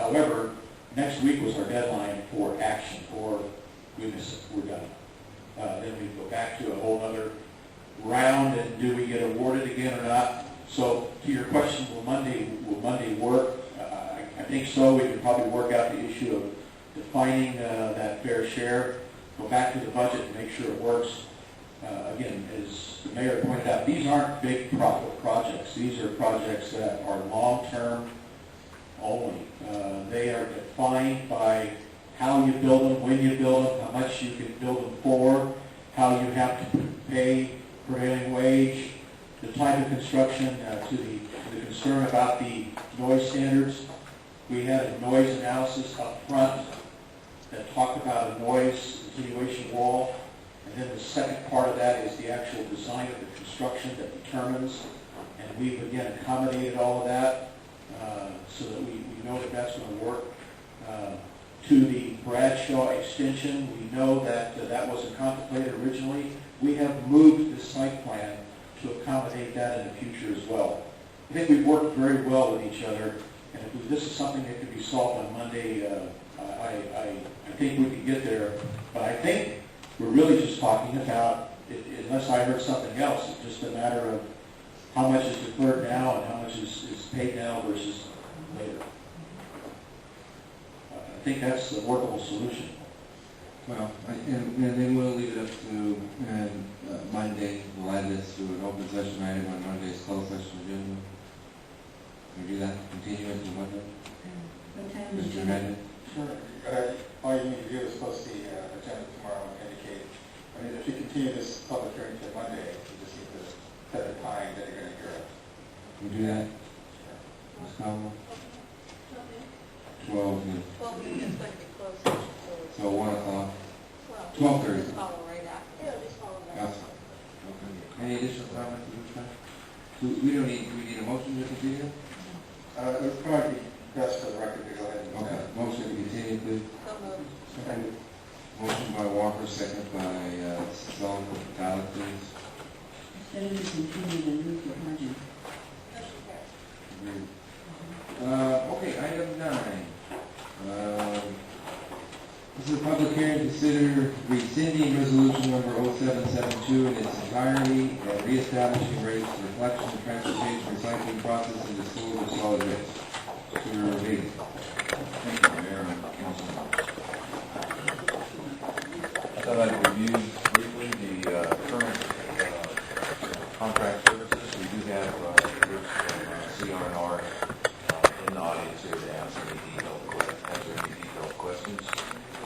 However, next week was our deadline for action, or goodness, we're done. Then we go back to a whole other round, and do we get awarded again or not? So to your question, will Monday work? I think so. We can probably work out the issue of defining that fair share, go back to the budget and make sure it works. Again, as the mayor pointed out, these aren't big projects. These are projects that are long-term only. They are defined by how you build them, when you build them, how much you can build them for, how you have to pay prevailing wage, the type of construction, to the concern about the noise standards. We had a noise analysis up front that talked about a noise attenuation wall, and then the second part of that is the actual design of the construction that determines, and we've again accommodated all of that so that we know that that's going to work. To the Bradshaw extension, we know that that wasn't contemplated originally. We have moved the site plan to accommodate that in the future as well. I think we've worked very well with each other, and if this is something that could be solved on Monday, I think we can get there. But I think we're really just talking about, unless I heard something else, it's just a matter of how much is deferred now and how much is paid now versus later. I think that's a workable solution. Well, and then we'll leave it up to Monday. We'll add this to an open session item on Monday's closed session agenda. Can we do that? Continue it to Monday? What time is Mr. it? Madden? Sure. All you need to do is post the agenda tomorrow and indicate. I mean, if you continue this public hearing to Monday, you just need to set a time that you're going to hear it. Can we do that? Ms. Caldwell? 12 noon. 12 noon is going to be closed session, so So 1 o'clock. well, 12:30. just follow right after. Yeah, just follow right Gotcha. after. Okay. Any additional comments at this time? Do we need a motion to continue? It would probably be best for the record to go ahead and Okay. Motion to continue, please. So moved. And Motion by Walker, second by Sullivan. Ballot, please. Instead of continuing to move the budget. Motion carries. Okay, item 9. This is a public hearing to consider rescinding resolution number 0772 in its entirety and reestablishing rates for collection, transportation, recycling, process, and disposal of solid waste. Mr. Reed. Thank you, Mayor and Council. I thought I'd review briefly the current contract services. We do have groups from CR&R in the audience here to answer any detailed questions.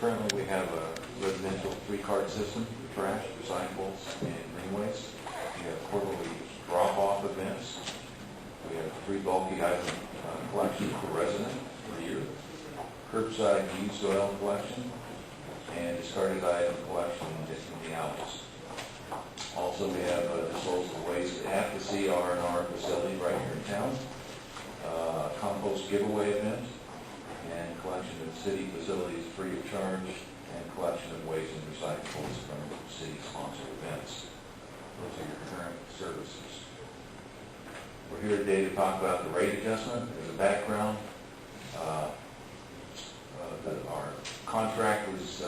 Currently, we have a residential 3-cart system for trash, recyclables, and green waste. We have quarterly drop-off events. We have 3 bulky item collections per resident per year. Curbside used oil collection and discarded item collection in the alleys. Also, we have disposal of waste at the CR&R facility right here in town. Compost giveaway event, and collection of city facilities free of charge, and collection of waste and recyclables from city-sponsored events. Those are your current services. We're here today to talk about the rate adjustment. As a background, our contract was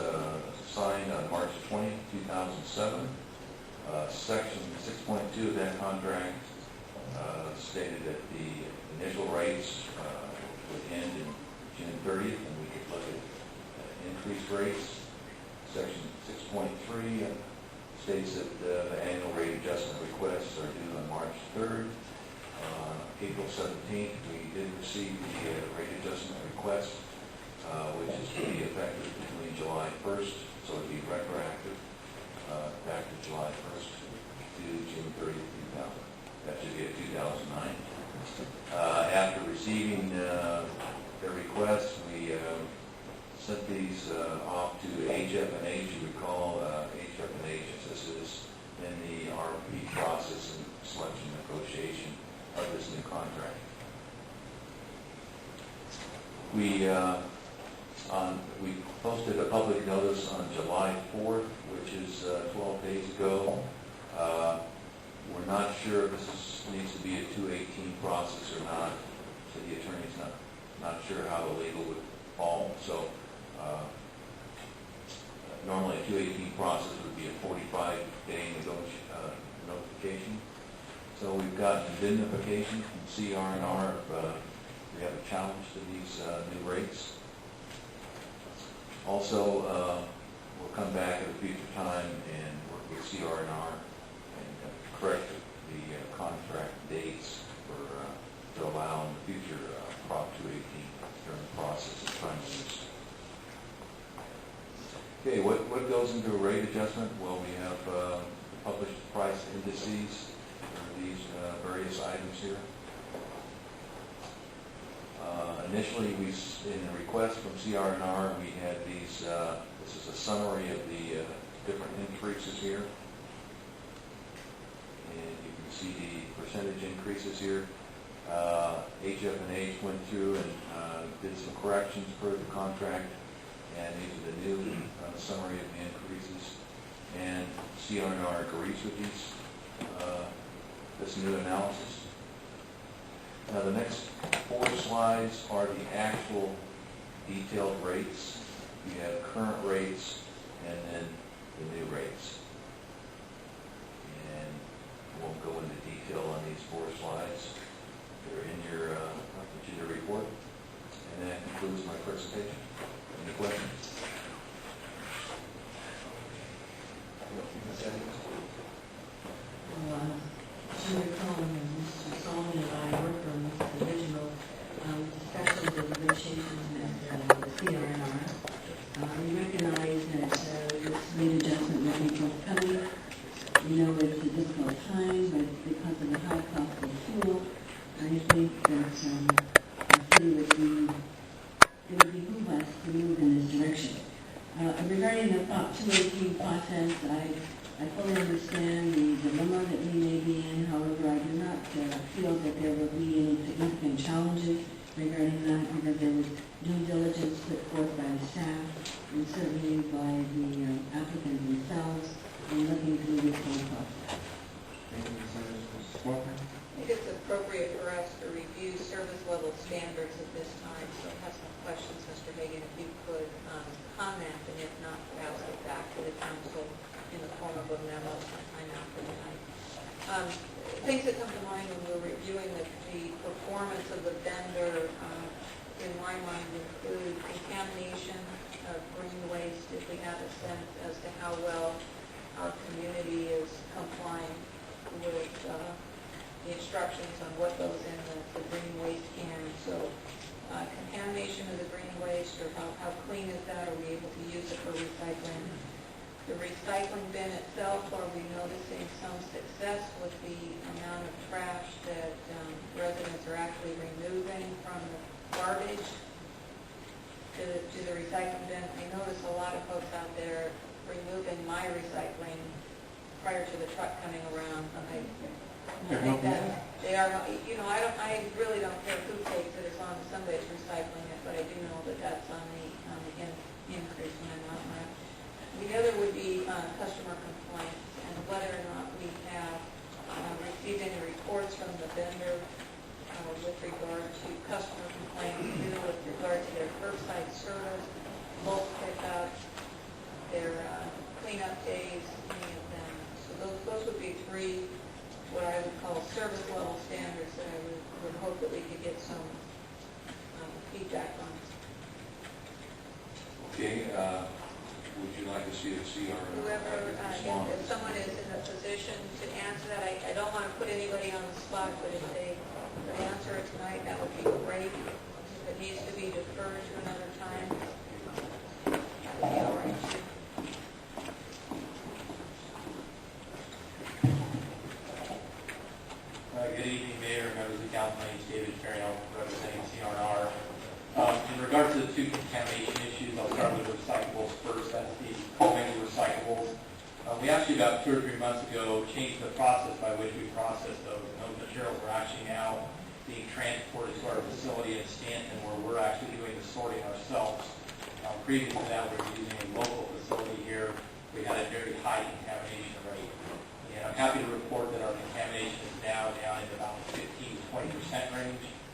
signed on March 20, 2007. Section 6.2 of that contract stated that the initial rates would end in June 30th, and we could look at increased rates. Section 6.3 states that the annual rate adjustment requests are due on March 3rd. April 17th, we did receive the rate adjustment request, which is to be effective between July 1st, so it would be retroactive back to July 1st to June 30th, 2000. That should be a 2009. After receiving their request, we sent these off to HF&H. You recall HF&H assists in the RFP process and selection negotiation of this new contract. We posted a public notice on July 4th, which is 12 days ago. We're not sure if this needs to be a 218 process or not, so the attorney's not not sure how the legal would fall, so normally a 218 process would be a 45-day notification. So we've got indemnification from CR&R if we have a challenge to these new rates. Also, we'll come back at a future time and work with CR&R and correct the contract dates to allow in the future Prop 218 during the process of trying to use. Okay, what goes into a rate adjustment? Well, we have published price indices for these various items here. Initially, in the request from CR&R, we had these, this is a summary of the different increases here. And you can see the percentage increases here. HF&H went through and did some corrections per the contract, and these are the new summary of the increases. And CR&R agrees with this new analysis. Now the next 4 slides are the actual detailed rates. We have current rates and then the new rates. And I won't go into detail on these 4 slides. They're in your report. And that concludes my presentation. Any questions? Well, as you recall, when Mr. Solomon and I worked on this original discussions and negotiations with the CR&R, we recognize that this rate adjustment will be forthcoming. We know it's a difficult time, but because of the high cost of fuel, I think that our city it would behoove us to move in this direction. Regarding the Prop 218 process, I fully understand the dilemma that we may be in. However, I do not feel that there will be any significant challenges regarding that, because there was due diligence put forth by the staff and certainly by the applicants themselves in looking through this whole process. Thank you, Ms. Walker. I think it's appropriate for us to review service level standards at this time, so I have some questions, Mr. Hagan, if you could comment, and if not, perhaps get back to the council in the form of a memo sometime after the night. Things that come to mind when we're reviewing the performance of the vendor, in my mind, include contamination of green waste, if we have a sense as to how well our community is complying with the instructions on what goes in the green waste can. So contamination of the green waste, or how clean is that? Are we able to use it for recycling? The recycling bin itself, are we noticing some success with the amount of trash that residents are actually removing from the garbage to the recycling bin? I notice a lot of folks out there removing my recycling prior to the truck coming around. I think that they are, I really don't care who takes it as long as somebody's recycling it, but I do know that that's on the increase when I'm out there. The other would be customer complaints, and whether or not we have received any reports from the vendor with regard to customer complaints, either with regard to their curbside service, bulk pickup, their cleanup days, any of them. So those would be 3 what I would call service level standards that I would hope that we could get some feedback on. Okay, would you like to see a CR? Whoever, if someone is in a position to answer that, I don't want to put anybody on the spot, but if they could answer it tonight, that would be great. If it needs to be deferred to another time, that would be all right too. Good evening, Mayor, members of the council. My name is David Ferriel, representing CR&R. In regard to the 2 contamination issues, I'll start with recyclables first. That's the co-mingled recyclables. We actually, about 2 or 3 months ago, changed the process by which we process those. And those materials are actually now being transported to our facility in Stanton, where we're actually doing the sorting ourselves. Previous to that, we were using a local facility here. We had a very high contamination rate. And I'm happy to report that our contamination is now down in about 15 to 20% range.